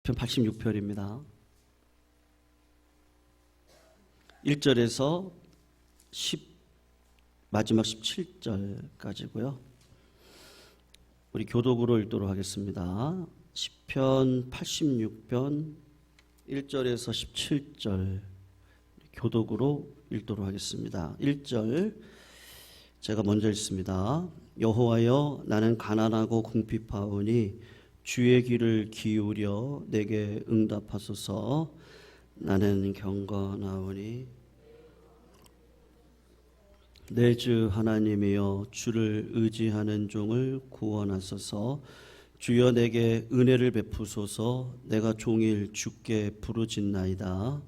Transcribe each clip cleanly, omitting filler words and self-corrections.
편 86편입니다. 1절에서 마지막 17절까지고요. 우리 교독으로 읽도록 하겠습니다. 시편 86편 1절에서 17절 교독으로 읽도록 하겠습니다. 1절 제가 먼저 읽습니다. 여호와여, 나는 가난하고 궁핍하오니 주의 귀를 기울여 내게 응답하소서. 나는 경건하오니 내 주 하나님이여, 주를 의지하는 종을 구원하소서. 주여, 내게 은혜를 베푸소서. 내가 종일 주께 부르짖나이다.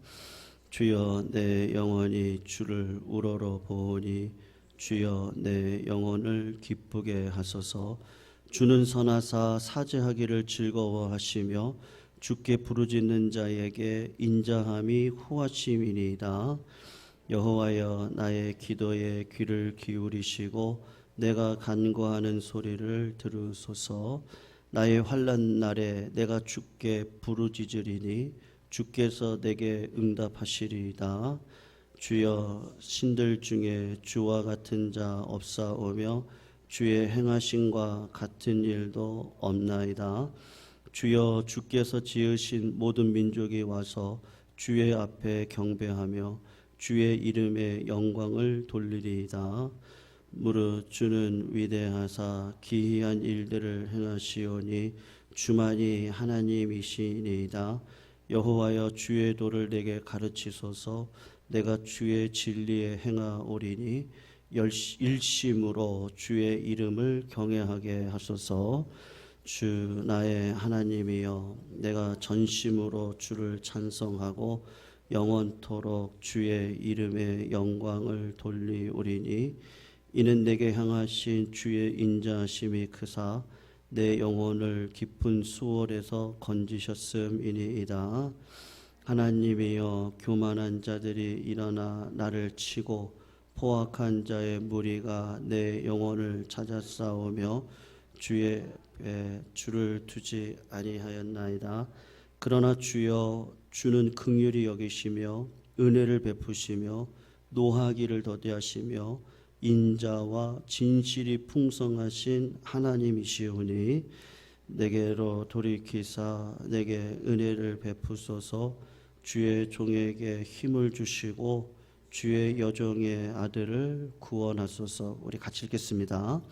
주여, 내 영혼이 주를 우러러 보오니 주여, 내 영혼을 기쁘게 하소서. 주는 선하사 사죄하기를 즐거워하시며 주께 부르짖는 자에게 인자함이 후하심이니이다. 여호와여, 나의 기도에 귀를 기울이시고 내가 간구하는 소리를 들으소서. 나의 환난 날에 내가 주께 부르짖으리니 주께서 내게 응답하시리이다. 주여, 신들 중에 주와 같은 자 없사오며 주의 행하심과 같은 일도 없나이다. 주여, 주께서 지으신 모든 민족이 와서 주의 앞에 경배하며 주의 이름에 영광을 돌리리이다. 무릇 주는 위대하사 기이한 일들을 행하시오니 주만이 하나님이시니이다. 여호와여, 주의 도를 내게 가르치소서. 내가 주의 진리에 행하오리니 일심으로 주의 이름을 경외하게 하소서. 주 나의 하나님이여, 내가 전심으로 주를 찬송하고 영원토록 주의 이름의 영광을 돌리오리니 이는 내게 향하신 주의 인자하심이 크사 내 영혼을 깊은 수월에서 건지셨음이니이다. 하나님이여, 교만한 자들이 일어나 나를 치고 포악한 자의 무리가 내 영혼을 찾아싸우며 주의 배에 줄을 두지 아니하였나이다. 그러나 주여, 주는 긍휼히 여기시며 은혜를 베푸시며 노하기를 더디하시며 인자와 진실이 풍성하신 하나님이시오니 내게로 돌이키사 내게 은혜를 베푸소서. 주의 종에게 힘을 주시고 주의 여종의 아들을 구원하소서. 우리 같이 읽겠습니다.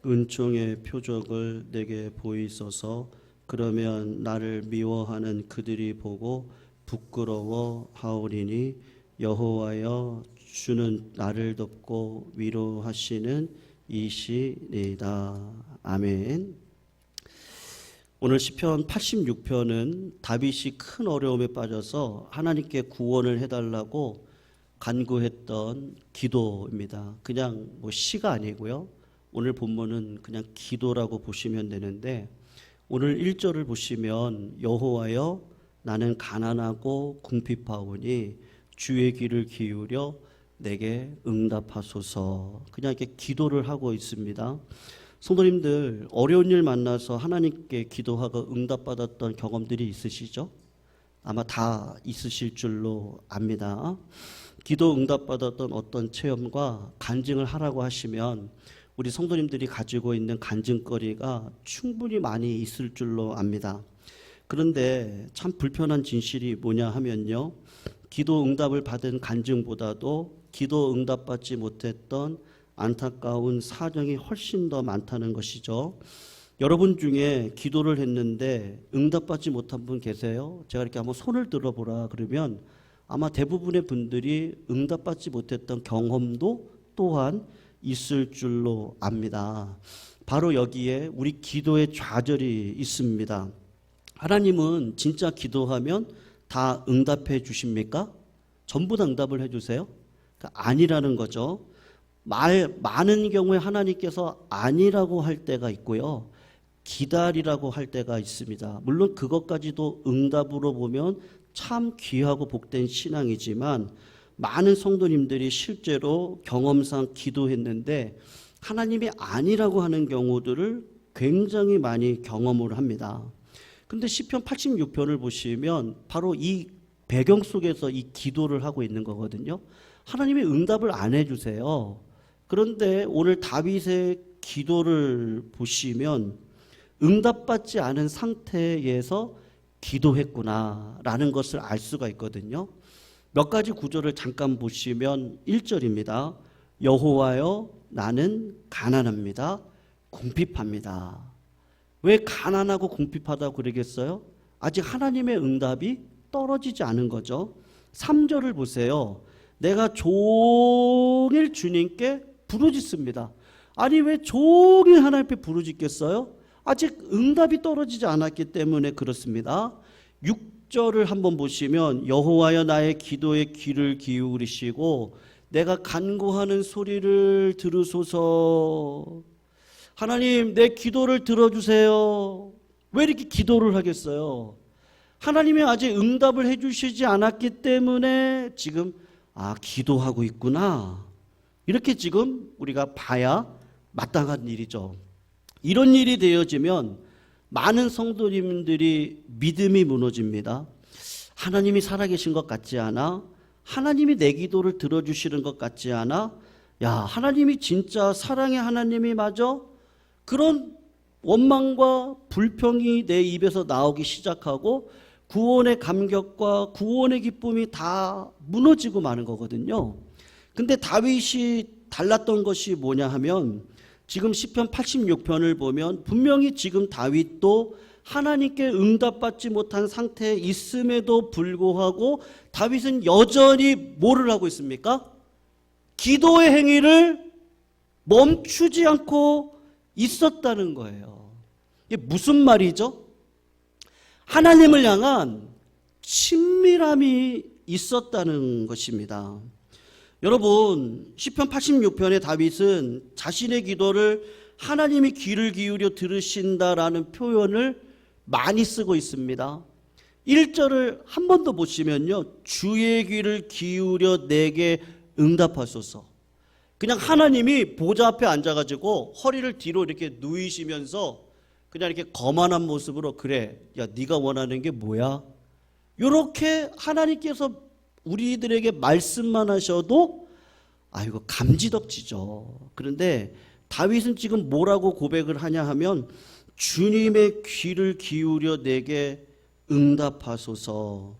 은총의 표적을 내게 보이소서. 그러면 나를 미워하는 그들이 보고 부끄러워하오리니 여호와여, 주는 나를 돕고 위로하시는 이시니이다. 아멘. 오늘 시편 86편은 다윗이 큰 어려움에 빠져서 하나님께 구원을 해달라고 간구했던 기도입니다. 그냥 시가 아니고요. 오늘 본문은 그냥 기도라고 보시면 되는데, 오늘 1절을 보시면 여호와여, 나는 가난하고 궁핍하오니 주의 귀를 기울여 내게 응답하소서. 그냥 이렇게 기도를 하고 있습니다. 성도님들, 어려운 일 만나서 하나님께 기도하고 응답받았던 경험들이 있으시죠? 아마 다 있으실 줄로 압니다. 기도 응답받았던 어떤 체험과 간증을 하라고 하시면 우리 성도님들이 가지고 있는 간증거리가 충분히 많이 있을 줄로 압니다. 그런데 참 불편한 진실이 뭐냐 하면요, 기도 응답을 받은 간증보다도 기도 응답받지 못했던 안타까운 사정이 훨씬 더 많다는 것이죠. 여러분 중에 기도를 했는데 응답받지 못한 분 계세요? 제가 이렇게 한번 손을 들어보라 그러면 아마 대부분의 분들이 응답받지 못했던 경험도 또한 있을 줄로 압니다. 바로 여기에 우리 기도의 좌절이 있습니다. 하나님은 진짜 기도하면 다 응답해 주십니까? 전부 다 응답을 해 주세요? 아니라는 거죠. 많은 경우에 하나님께서 아니라고 할 때가 있고요, 기다리라고 할 때가 있습니다. 물론 그것까지도 응답으로 보면 참 귀하고 복된 신앙이지만 많은 성도님들이 실제로 경험상 기도했는데 하나님이 아니라고 하는 경우들을 굉장히 많이 경험을 합니다. 근데 시편 86편을 보시면 바로 이 배경 속에서 이 기도를 하고 있는 거거든요. 하나님이 응답을 안 해주세요. 그런데 오늘 다윗의 기도를 보시면 응답받지 않은 상태에서 기도했구나라는 것을 알 수가 있거든요. 몇 가지 구절을 잠깐 보시면 1절입니다. 여호와여 나는 가난합니다. 궁핍합니다. 왜 가난하고 궁핍하다고 그러겠어요? 아직 하나님의 응답이 떨어지지 않은 거죠. 3절을 보세요. 내가 종일 주님께 부르짖습니다. 아니 왜 종일 하나님 앞에 부르짖겠어요? 아직 응답이 떨어지지 않았기 때문에 그렇습니다. 6절을 한번 보시면 여호와여 나의 기도에 귀를 기울이시고 내가 간구하는 소리를 들으소서. 하나님 내 기도를 들어주세요. 왜 이렇게 기도를 하겠어요? 하나님이 아직 응답을 해주시지 않았기 때문에 지금 기도하고 있구나 이렇게 지금 우리가 봐야 마땅한 일이죠. 이런 일이 되어지면 많은 성도님들이 믿음이 무너집니다. 하나님이 살아계신 것 같지 않아? 하나님이 내 기도를 들어주시는 것 같지 않아? 야, 하나님이 진짜 사랑의 하나님이 맞아? 그런 원망과 불평이 내 입에서 나오기 시작하고 구원의 감격과 구원의 기쁨이 다 무너지고 마는 거거든요. 근데 다윗이 달랐던 것이 뭐냐 하면 지금 시편 86편을 보면 분명히 지금 다윗도 하나님께 응답받지 못한 상태에 있음에도 불구하고 다윗은 여전히 뭐를 하고 있습니까? 기도의 행위를 멈추지 않고 있었다는 거예요. 이게 무슨 말이죠? 하나님을 향한 친밀함이 있었다는 것입니다. 여러분, 시편 86편의 다윗은 자신의 기도를 하나님이 귀를 기울여 들으신다라는 표현을 많이 쓰고 있습니다. 1절을 한 번 더 보시면요, 주의 귀를 기울여 내게 응답하소서. 그냥 하나님이 보좌 앞에 앉아가지고 허리를 뒤로 이렇게 누이시면서 그냥 이렇게 거만한 모습으로 그래, 야 네가 원하는 게 뭐야? 이렇게 하나님께서 우리들에게 말씀만 하셔도 이거 감지덕지죠. 그런데 다윗은 지금 뭐라고 고백을 하냐 하면 주님의 귀를 기울여 내게 응답하소서.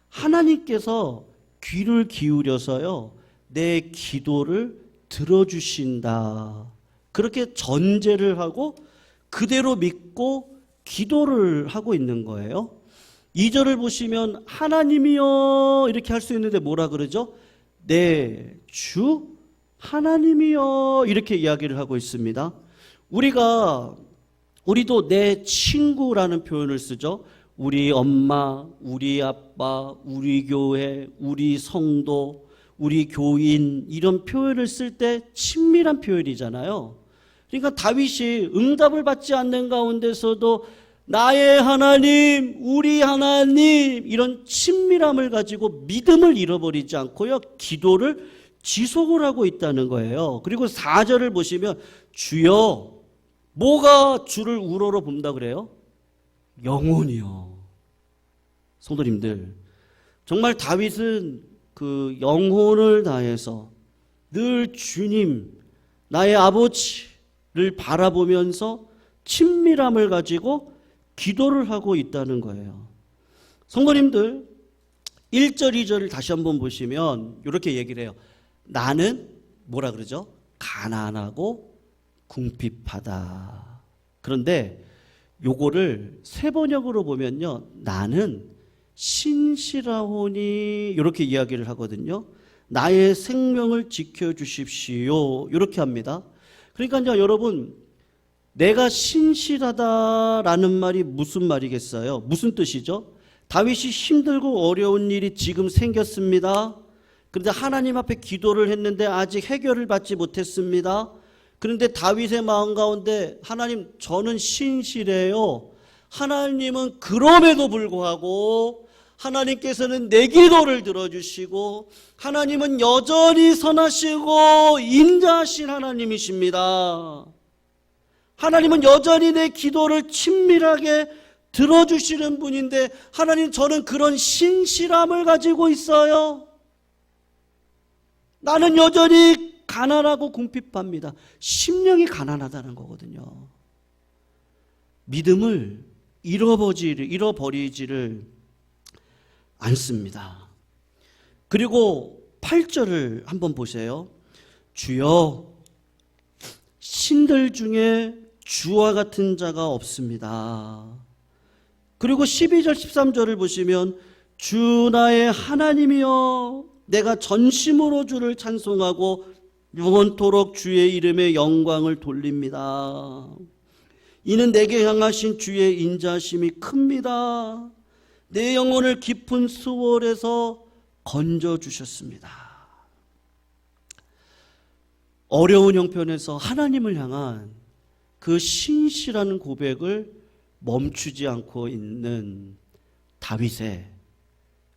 하나님께서 귀를 기울여서요 내 기도를 들어주신다. 그렇게 전제를 하고 그대로 믿고 기도를 하고 있는 거예요. 2절을 보시면 하나님이여 이렇게 할 수 있는데 뭐라 그러죠? 내 주 하나님이여 이렇게 이야기를 하고 있습니다. 우리도 내 친구라는 표현을 쓰죠. 우리 엄마, 우리 아빠, 우리 교회, 우리 성도, 우리 교인 이런 표현을 쓸 때 친밀한 표현이잖아요. 그러니까 다윗이 응답을 받지 않는 가운데서도 나의 하나님, 우리 하나님 이런 친밀함을 가지고 믿음을 잃어버리지 않고요 기도를 지속을 하고 있다는 거예요. 그리고 4절을 보시면 주여, 뭐가 주를 우러러 본다 그래요? 영혼이요. 성도님들, 정말 다윗은 그 영혼을 다해서 늘 주님, 나의 아버지를 바라보면서 친밀함을 가지고 기도를 하고 있다는 거예요. 성도님들, 1절, 2절을 다시 한번 보시면 이렇게 얘기를 해요. 나는 뭐라 그러죠? 가난하고 궁핍하다. 그런데 요거를 세 번역으로 보면요, 나는 신실하오니 이렇게 이야기를 하거든요. 나의 생명을 지켜주십시오 이렇게 합니다. 그러니까 여러분, 내가 신실하다라는 말이 무슨 말이겠어요? 무슨 뜻이죠? 다윗이 힘들고 어려운 일이 지금 생겼습니다. 그런데 하나님 앞에 기도를 했는데 아직 해결을 받지 못했습니다. 그런데 다윗의 마음 가운데 하나님, 저는 신실해요. 하나님은 그럼에도 불구하고 하나님께서는 내 기도를 들어주시고 하나님은 여전히 선하시고 인자하신 하나님이십니다. 하나님은 여전히 내 기도를 친밀하게 들어주시는 분인데 하나님, 저는 그런 신실함을 가지고 있어요. 나는 여전히 가난하고 궁핍합니다. 심령이 가난하다는 거거든요. 믿음을 잃어버리지를 않습니다. 그리고 8절을 한번 보세요. 주여, 신들 중에 주와 같은 자가 없습니다. 그리고 12절 13절을 보시면 주 나의 하나님이여, 내가 전심으로 주를 찬송하고 영원토록 주의 이름에 영광을 돌립니다. 이는 내게 향하신 주의 인자심이 큽니다. 내 영혼을 깊은 수월에서 건져주셨습니다. 어려운 형편에서 하나님을 향한 그 신실한 고백을 멈추지 않고 있는 다윗의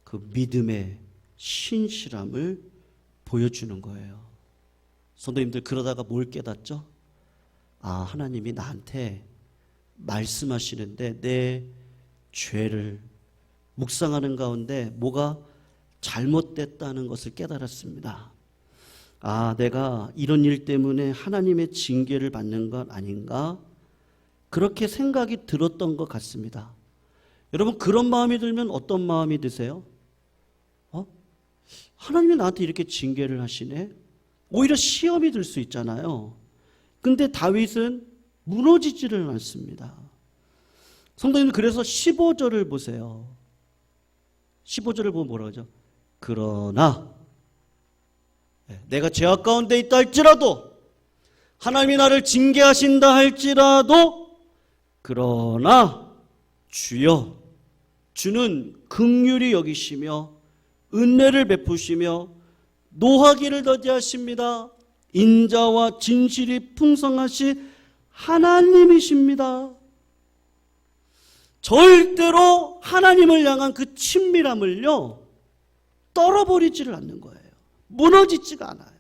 그 믿음의 신실함을 보여주는 거예요. 성도님들, 그러다가 뭘 깨닫죠? 아, 하나님이 나한테 말씀하시는데 내 죄를 묵상하는 가운데 뭐가 잘못됐다는 것을 깨달았습니다. 아, 내가 이런 일 때문에 하나님의 징계를 받는 것 아닌가? 그렇게 생각이 들었던 것 같습니다. 여러분, 그런 마음이 들면 어떤 마음이 드세요? 하나님이 나한테 이렇게 징계를 하시네? 오히려 시험이 들 수 있잖아요. 근데 다윗은 무너지지를 않습니다. 성도님, 그래서 15절을 보세요. 15절을 보면 뭐라고 하죠? 그러나 내가 죄악 가운데 있다 할지라도, 하나님이 나를 징계하신다 할지라도, 그러나 주여, 주는 긍휼히 여기시며 은혜를 베푸시며 노하기를 더디하십니다. 인자와 진실이 풍성하신 하나님이십니다. 절대로 하나님을 향한 그 친밀함을요, 떨어버리지를 않는 거예요. 무너지지가 않아요.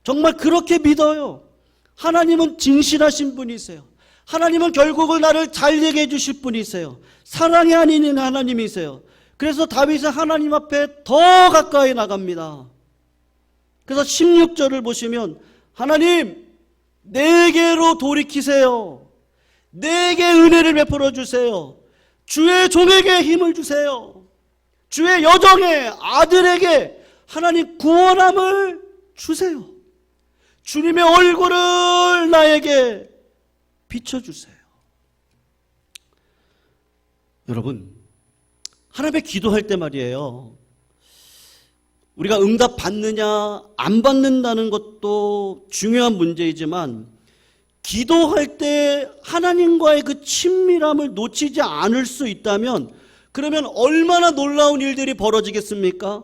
정말 그렇게 믿어요. 하나님은 진실하신 분이세요. 하나님은 결국은 나를 잘 되게 해주실 분이세요. 사랑의 하나님 하나님이세요. 그래서 다윗은 하나님 앞에 더 가까이 나갑니다. 그래서 16절을 보시면 하나님, 내게로 돌이키세요. 내게 은혜를 베풀어 주세요. 주의 종에게 힘을 주세요. 주의 여종의 아들에게 하나님 구원함을 주세요. 주님의 얼굴을 나에게 비춰주세요. 여러분, 하나님께 기도할 때 말이에요, 우리가 응답 받느냐 안 받는다는 것도 중요한 문제이지만 기도할 때 하나님과의 그 친밀함을 놓치지 않을 수 있다면 그러면 얼마나 놀라운 일들이 벌어지겠습니까?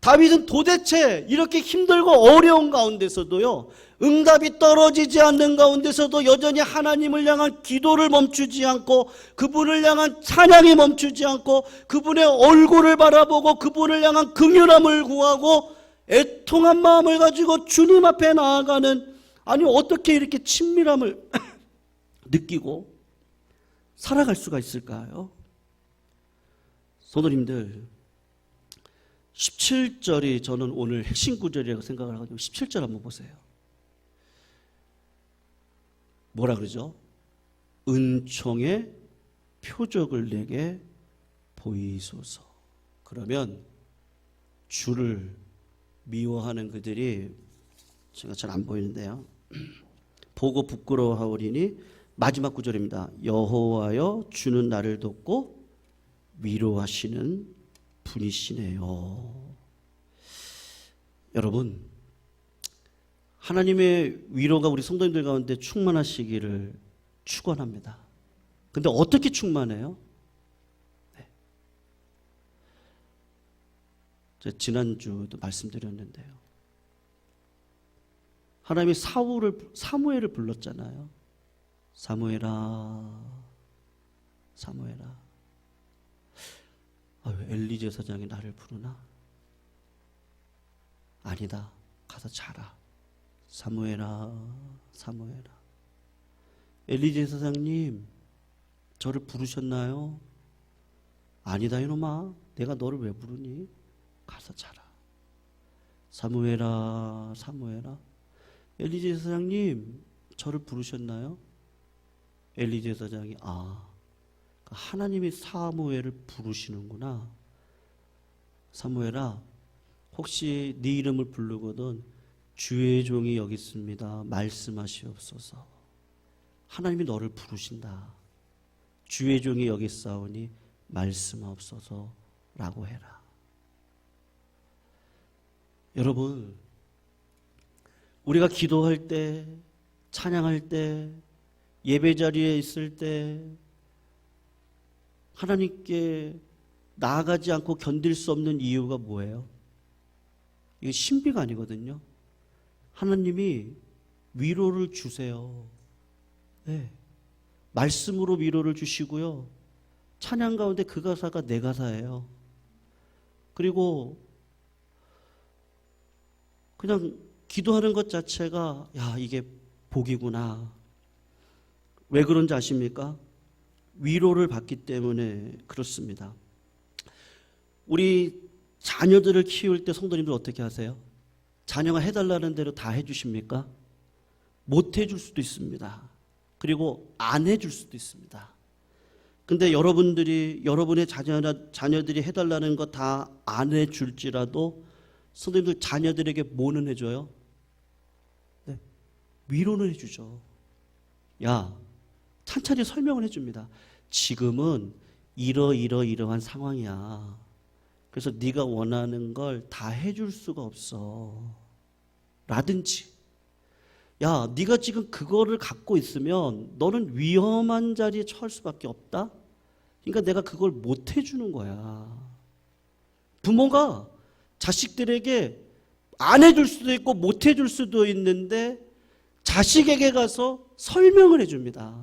다윗은 도대체 이렇게 힘들고 어려운 가운데서도요, 응답이 떨어지지 않는 가운데서도 여전히 하나님을 향한 기도를 멈추지 않고, 그분을 향한 찬양이 멈추지 않고, 그분의 얼굴을 바라보고 그분을 향한 긍휼함을 구하고 애통한 마음을 가지고 주님 앞에 나아가는, 아니 어떻게 이렇게 친밀함을 느끼고 살아갈 수가 있을까요? 성도님들, 17절이 저는 오늘 핵심 구절이라고 생각을 하거든요. 17절 한번 보세요. 뭐라 그러죠? 은총의 표적을 내게 보이소서. 그러면 주를 미워하는 그들이, 제가 잘 안 보이는데요, 보고 부끄러워하오리니, 마지막 구절입니다. 여호와여, 주는 나를 돕고 위로하시는 분이시네요. 여러분, 하나님의 위로가 우리 성도님들 가운데 충만하시기를 축원합니다. 근데 어떻게 충만해요? 네. 제가 지난주도 말씀드렸는데요, 하나님이 사무엘을 불렀잖아요. 사무엘아, 사무엘아. 왜 엘리 제사장이 나를 부르나? 아니다, 가서 자라. 사무엘아, 사무엘아. 엘리 제사장님, 저를 부르셨나요? 아니다 이놈아, 내가 너를 왜 부르니? 가서 자라. 사무엘아, 사무엘아. 엘리 제사장님, 저를 부르셨나요? 엘리 제사장이 하나님이 사무엘을 부르시는구나. 사무엘아, 혹시 네 이름을 부르거든 주의 종이 여기 있습니다. 말씀하시옵소서. 하나님이 너를 부르신다. 주의 종이 여기 있사오니 말씀하옵소서 라고 해라. 여러분, 우리가 기도할 때, 찬양할 때, 예배 자리에 있을 때 하나님께 나아가지 않고 견딜 수 없는 이유가 뭐예요? 이게 신비가 아니거든요. 하나님이 위로를 주세요. 네. 말씀으로 위로를 주시고요. 찬양 가운데 그 가사가 내 가사예요. 그리고 그냥 기도하는 것 자체가 이게 복이구나. 왜 그런지 아십니까? 위로를 받기 때문에 그렇습니다. 우리 자녀들을 키울 때 성도님들 어떻게 하세요? 자녀가 해달라는 대로 다 해주십니까? 못 해줄 수도 있습니다. 그리고 안 해줄 수도 있습니다. 근데 여러분의 자녀들이 해달라는 거 다 안 해줄지라도 성도님들 자녀들에게 뭐는 해줘요? 네, 위로는 해주죠. 찬찬히 설명을 해줍니다. 지금은 이러한 상황이야. 그래서 네가 원하는 걸 다 해줄 수가 없어. 라든지, 네가 지금 그거를 갖고 있으면 너는 위험한 자리에 처할 수밖에 없다. 그러니까 내가 그걸 못 해주는 거야. 부모가 자식들에게 안 해줄 수도 있고 못 해줄 수도 있는데 자식에게 가서 설명을 해줍니다.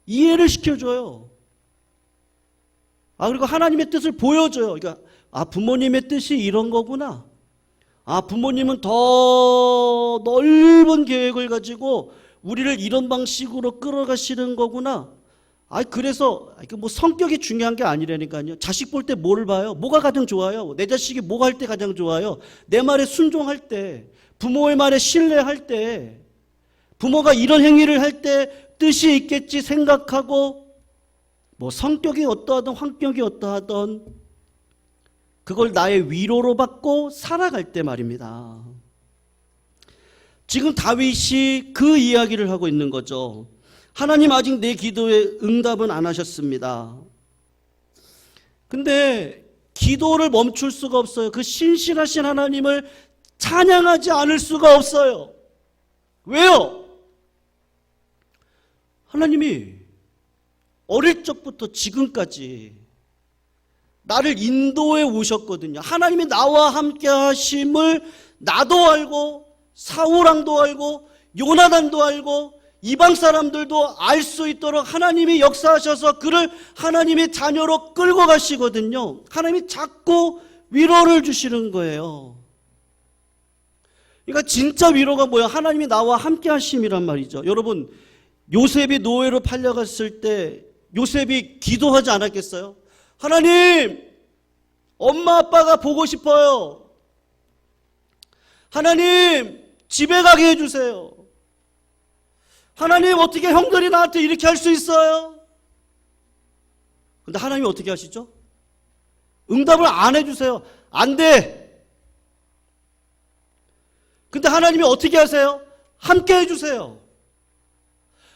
이해를 시켜줘요. 그리고 하나님의 뜻을 보여줘요. 그러니까 부모님의 뜻이 이런 거구나. 부모님은 더 넓은 계획을 가지고 우리를 이런 방식으로 끌어가시는 거구나. 그래서 성격이 중요한 게 아니라니까요. 자식 볼 때 뭐를 봐요? 뭐가 가장 좋아요? 내 자식이 뭐가 할 때 가장 좋아요? 내 말에 순종할 때, 부모의 말에 신뢰할 때, 부모가 이런 행위를 할 때 뜻이 있겠지 생각하고, 성격이 어떠하든 환경이 어떠하든 그걸 나의 위로로 받고 살아갈 때 말입니다. 지금 다윗이 그 이야기를 하고 있는 거죠. 하나님, 아직 내 기도에 응답은 안 하셨습니다. 근데 기도를 멈출 수가 없어요. 그 신실하신 하나님을 찬양하지 않을 수가 없어요. 왜요? 하나님이 어릴 적부터 지금까지 나를 인도해 오셨거든요. 하나님이 나와 함께 하심을 나도 알고 사울왕도 알고 요나단도 알고 이방 사람들도 알 수 있도록 하나님이 역사하셔서 그를 하나님의 자녀로 끌고 가시거든요. 하나님이 자꾸 위로를 주시는 거예요. 그러니까 진짜 위로가 뭐야? 하나님이 나와 함께 하심이란 말이죠. 여러분, 요셉이 노예로 팔려갔을 때 요셉이 기도하지 않았겠어요? 하나님, 엄마 아빠가 보고 싶어요. 하나님, 집에 가게 해주세요. 하나님, 어떻게 형들이 나한테 이렇게 할 수 있어요? 근데 하나님이 어떻게 하시죠? 응답을 안 해주세요. 안 돼. 근데 하나님이 어떻게 하세요? 함께 해주세요.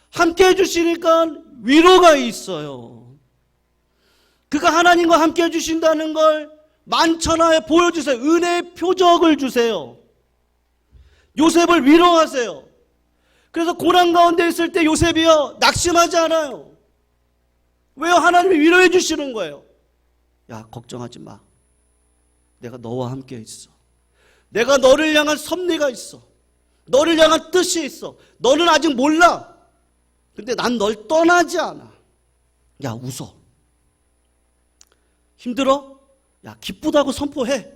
함께 해주시니까 위로가 있어요. 그가 하나님과 함께 해주신다는 걸 만천하에 보여주세요. 은혜의 표적을 주세요. 요셉을 위로하세요. 그래서 고난 가운데 있을 때 요셉이요, 낙심하지 않아요. 왜요? 하나님이 위로해 주시는 거예요. 걱정하지 마. 내가 너와 함께 있어. 내가 너를 향한 섭리가 있어. 너를 향한 뜻이 있어. 너는 아직 몰라. 근데 난 널 떠나지 않아. 웃어. 힘들어? 기쁘다고 선포해.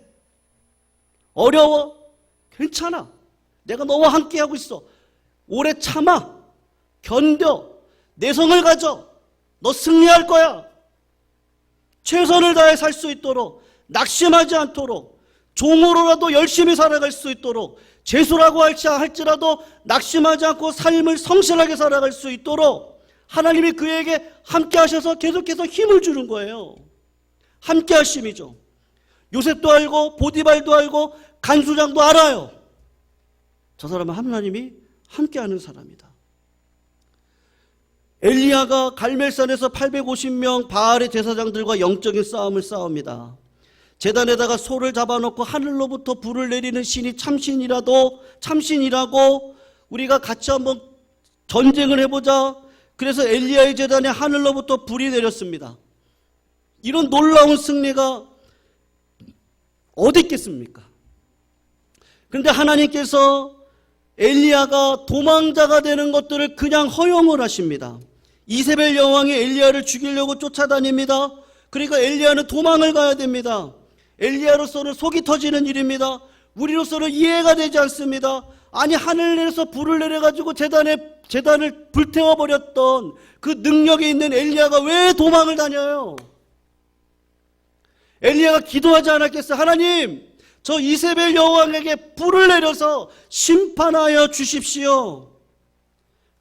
어려워? 괜찮아. 내가 너와 함께하고 있어. 오래 참아. 견뎌. 내성을 가져. 너 승리할 거야. 최선을 다해 살 수 있도록, 낙심하지 않도록, 종으로라도 열심히 살아갈 수 있도록, 죄수라고 할지라도 낙심하지 않고 삶을 성실하게 살아갈 수 있도록 하나님이 그에게 함께 하셔서 계속해서 힘을 주는 거예요. 함께 하심이죠. 요셉도 알고 보디발도 알고 간수장도 알아요. 저 사람은 하나님이 함께하는 사람이다. 엘리야가 갈멜산에서 850명 바알의 제사장들과 영적인 싸움을 싸웁니다. 제단에다가 소를 잡아놓고 하늘로부터 불을 내리는 신이 참신이라고 우리가 같이 한번 전쟁을 해보자. 그래서 엘리야의 제단에 하늘로부터 불이 내렸습니다. 이런 놀라운 승리가 어디 있겠습니까? 그런데 하나님께서 엘리야가 도망자가 되는 것들을 그냥 허용을 하십니다. 이세벨 여왕이 엘리야를 죽이려고 쫓아다닙니다. 그러니까 엘리야는 도망을 가야 됩니다. 엘리야로서는 속이 터지는 일입니다. 우리로서는 이해가 되지 않습니다. 아니, 하늘에서 불을 내려가지고 제단을 불태워버렸던 그 능력이 있는 엘리야가 왜 도망을 다녀요? 엘리야가 기도하지 않았겠어요? 하나님, 저 이세벨 여왕에게 불을 내려서 심판하여 주십시오.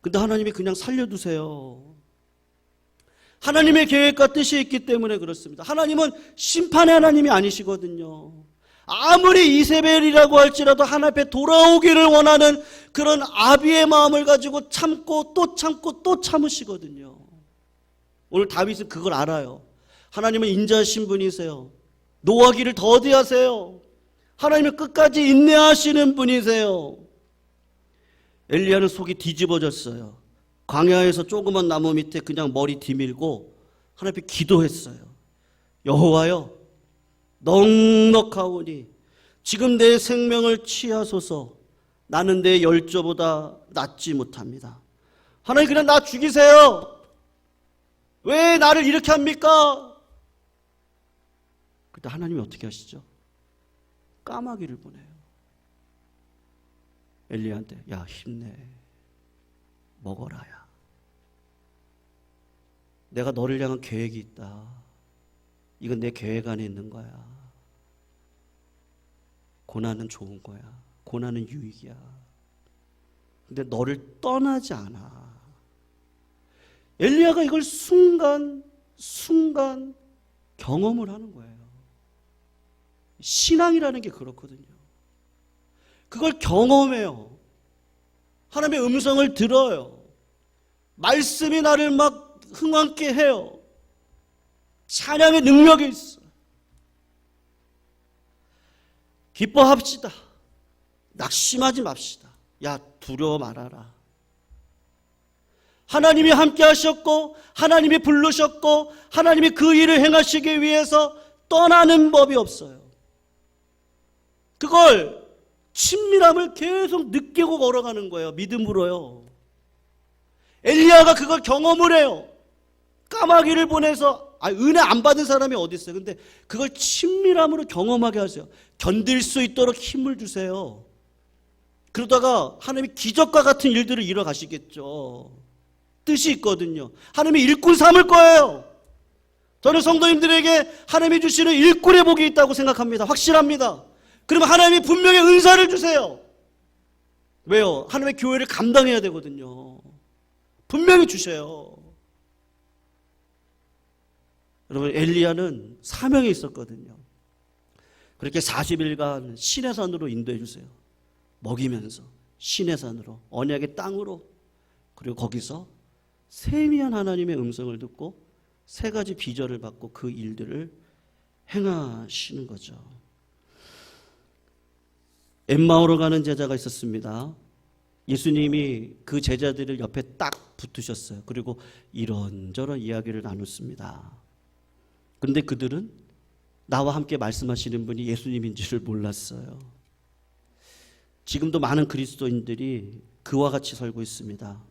근데 하나님이 그냥 살려두세요. 하나님의 계획과 뜻이 있기 때문에 그렇습니다. 하나님은 심판의 하나님이 아니시거든요. 아무리 이세벨이라고 할지라도 하나님 앞에 돌아오기를 원하는 그런 아비의 마음을 가지고 참고 또 참고 또 참으시거든요. 오늘 다윗은 그걸 알아요. 하나님은 인자하신 분이세요. 노하기를 더디하세요. 하나님은 끝까지 인내하시는 분이세요. 엘리야는 속이 뒤집어졌어요. 광야에서 조그만 나무 밑에 그냥 머리 디밀고 하나님 앞에 기도했어요. 여호와여, 넉넉하오니 지금 내 생명을 취하소서. 나는 내 열조보다 낫지 못합니다. 하나님, 그냥 나 죽이세요. 왜 나를 이렇게 합니까? 그때 하나님이 어떻게 하시죠? 까마귀를 보내요. 엘리야한테, 야, 힘내. 먹어라, 야. 내가 너를 향한 계획이 있다. 이건 내 계획 안에 있는 거야. 고난은 좋은 거야. 고난은 유익이야. 근데 너를 떠나지 않아. 엘리야가 이걸 순간 경험을 하는 거예요. 신앙이라는 게 그렇거든요. 그걸 경험해요. 하나님의 음성을 들어요. 말씀이 나를 막 흥황케 해요. 찬양의 능력이 있어. 기뻐합시다. 낙심하지 맙시다. 야, 두려워 말아라. 하나님이 함께 하셨고 하나님이 부르셨고 하나님이 그 일을 행하시기 위해서 떠나는 법이 없어요. 그걸 친밀함을 계속 느끼고 걸어가는 거예요. 믿음으로요. 엘리야가 그걸 경험을 해요. 까마귀를 보내서 은혜 안 받은 사람이 어디 있어요. 근데 그걸 친밀함으로 경험하게 하세요. 견딜 수 있도록 힘을 주세요. 그러다가 하나님이 기적과 같은 일들을 이뤄가시겠죠. 뜻이 있거든요. 하나님이 일꾼 삼을 거예요. 저는 성도님들에게 하나님이 주시는 일꾼의 복이 있다고 생각합니다. 확실합니다. 그러면 하나님이 분명히 은사를 주세요. 왜요? 하나님의 교회를 감당해야 되거든요. 분명히 주셔요. 여러분, 엘리야는 사명이 있었거든요. 그렇게 40일간 시내산으로 인도해 주세요. 먹이면서 시내산으로, 언약의 땅으로. 그리고 거기서 세미한 하나님의 음성을 듣고 세 가지 비전을 받고 그 일들을 행하시는 거죠. 엠마오로 가는 제자가 있었습니다. 예수님이 그 제자들을 옆에 딱 붙으셨어요. 그리고 이런저런 이야기를 나눴습니다. 그런데 그들은 나와 함께 말씀하시는 분이 예수님인지를 몰랐어요. 지금도 많은 그리스도인들이 그와 같이 살고 있습니다.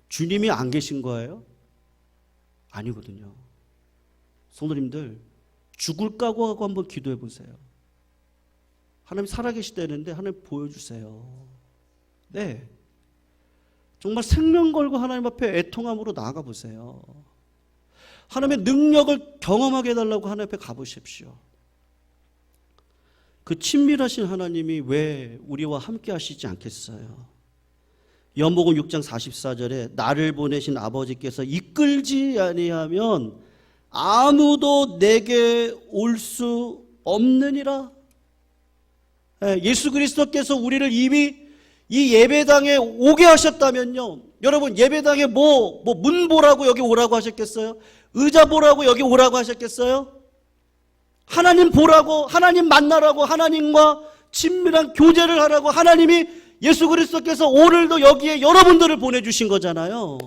주님이 안 계신 거예요? 아니거든요. 성도님들, 죽을 각오하고 한번 기도해 보세요. 하나님 살아계시다는데 하나님 보여주세요. 네, 정말 생명 걸고 하나님 앞에 애통함으로 나아가 보세요. 하나님의 능력을 경험하게 해달라고 하나님 앞에 가보십시오. 그 친밀하신 하나님이 왜 우리와 함께 하시지 않겠어요? 요한복음 6장 44절에 나를 보내신 아버지께서 이끌지 아니하면 아무도 내게 올 수 없느니라. 예수 그리스도께서 우리를 이미 이 예배당에 오게 하셨다면요, 여러분 예배당에 문 보라고 여기 오라고 하셨겠어요? 의자 보라고 여기 오라고 하셨겠어요? 하나님 보라고, 하나님 만나라고, 하나님과 친밀한 교제를 하라고 하나님이 예수 그리스도께서 오늘도 여기에 여러분들을 보내주신 거잖아요.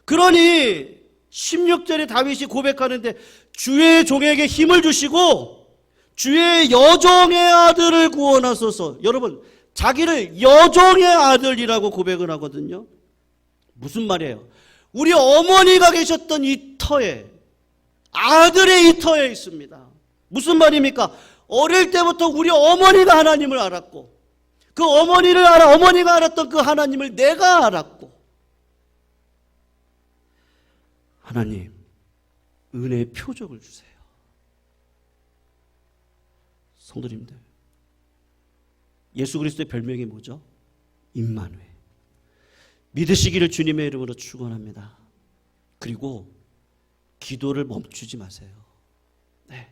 그러니 16절에 다윗이 고백하는데 주의 종에게 힘을 주시고 주의 여종의 아들을 구원하소서. 여러분, 자기를 여종의 아들이라고 고백을 하거든요. 무슨 말이에요? 우리 어머니가 계셨던 이 터에, 아들의 이 터에 있습니다. 무슨 말입니까? 어릴 때부터 우리 어머니가 하나님을 알았고, 그 어머니가 알았던 그 하나님을 내가 알았고, 하나님, 은혜의 표적을 주세요. 성도님들, 예수 그리스도의 별명이 뭐죠? 임마누엘. 믿으시기를 주님의 이름으로 축원합니다. 그리고 기도를 멈추지 마세요. 네.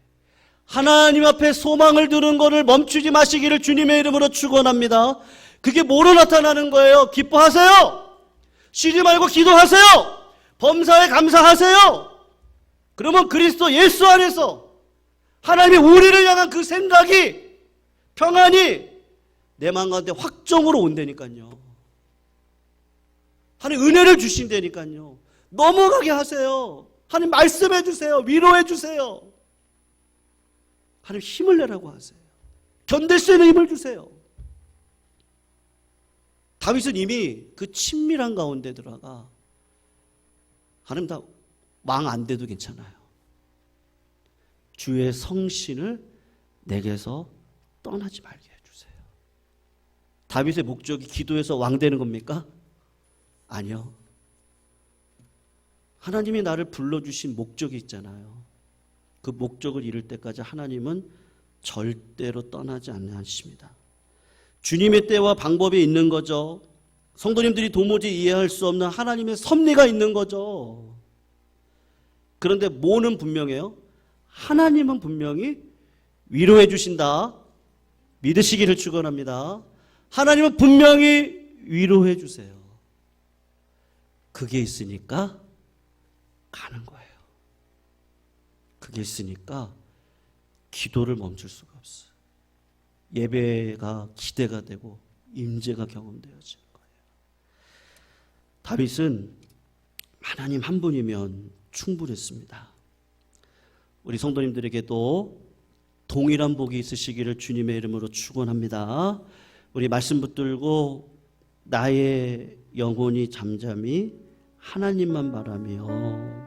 하나님 앞에 소망을 두는 것을 멈추지 마시기를 주님의 이름으로 축원합니다. 그게 뭐로 나타나는 거예요? 기뻐하세요. 쉬지 말고 기도하세요. 범사에 감사하세요. 그러면 그리스도 예수 안에서 하나님이 우리를 향한 그 생각이, 평안이 내 마음 가운데 확정으로 온다니까요. 하나님 은혜를 주신다니까요. 넘어가게 하세요. 하나님 말씀해 주세요. 위로해 주세요. 하나님 힘을 내라고 하세요. 견딜 수 있는 힘을 주세요. 다윗은 이미 그 친밀한 가운데 들어가 하나님 다 왕 안 돼도 괜찮아요. 주의 성신을 내게서 떠나지 말게 해주세요. 다윗의 목적이 기도해서 왕 되는 겁니까? 아니요. 하나님이 나를 불러주신 목적이 있잖아요. 그 목적을 이룰 때까지 하나님은 절대로 떠나지 않으십니다. 주님의 때와 방법이 있는 거죠. 성도님들이 도무지 이해할 수 없는 하나님의 섭리가 있는 거죠. 그런데 뭐는 분명해요? 하나님은 분명히 위로해 주신다. 믿으시기를 축원합니다. 하나님은 분명히 위로해 주세요. 그게 있으니까 가는 거예요. 그게 있으니까 기도를 멈출 수가 없어요. 예배가 기대가 되고 임재가 경험되어지는 거예요. 다윗은 하나님 한 분이면 충분했습니다. 우리 성도님들에게도 동일한 복이 있으시기를 주님의 이름으로 축원합니다. 우리 말씀 붙들고 나의 영혼이 잠잠히 하나님만 바라며